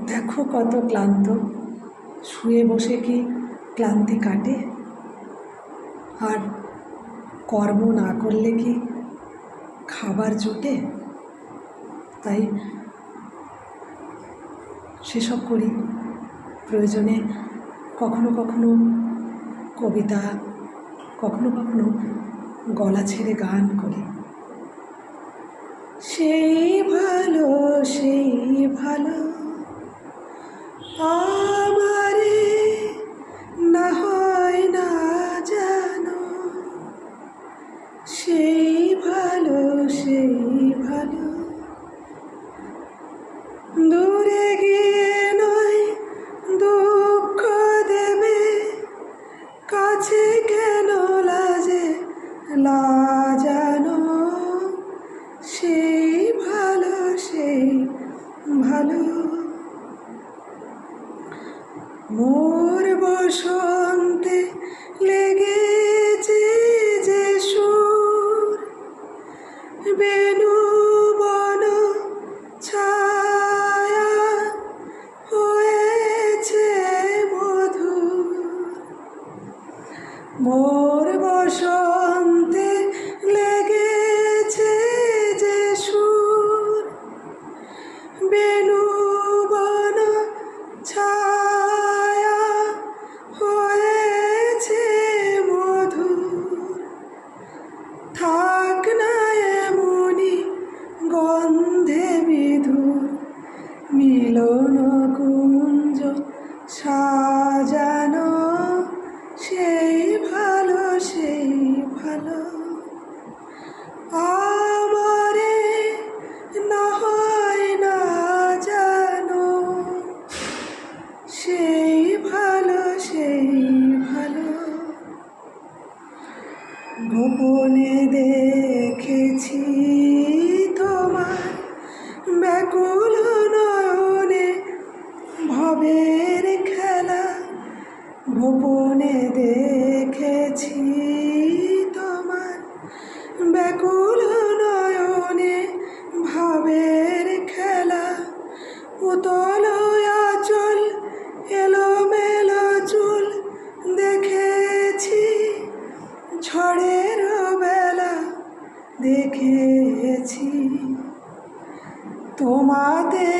দেখো কত ক্লান্ত, শুয়ে বসে কি ক্লান্তি কাটে? আর কর্ম না করলে কি খাবার জোটে? তাই সেসব করি। প্রয়োজনে কখনো কখনো কবিতা, কখনো কখনো গলা ছেড়ে গান করি। সেই ভালো, সেই ভালো আমারে না হয় না জানো, সেই ভালো, সেই ভালো দূরে গিয়ে নয় দুঃখ দেবে, কাছে কেন লাজে লাজানো, সেই ভালো, সেই ভালো মোর বসন্তে লেগেছে যে সুর, বেনু বন ছায়া হয়েছে মধুর। মোর বসন্তে লেগেছে যে সুর, বেনু বন ছায়া হয়েছে মধুর। থাক না এমনি গন্ধে বিধুর, মিলন কুঞ্জ সাজানো, সেই ভালো, সেই ভালো আমারে না হয় না জানো, সেই ভালো, সেই ভালো গোপনে দেখেছি তোমার ব্যাকুল নয়নে ভবের খেলা, গোপনে দেখেছি তোমার ব্যাকুল নয়নে ভাবের খেলা। উতল আঁচল এলোমেলো চুল দেখেছি, ঝড়ের বেলা দেখেছি, তোমাদের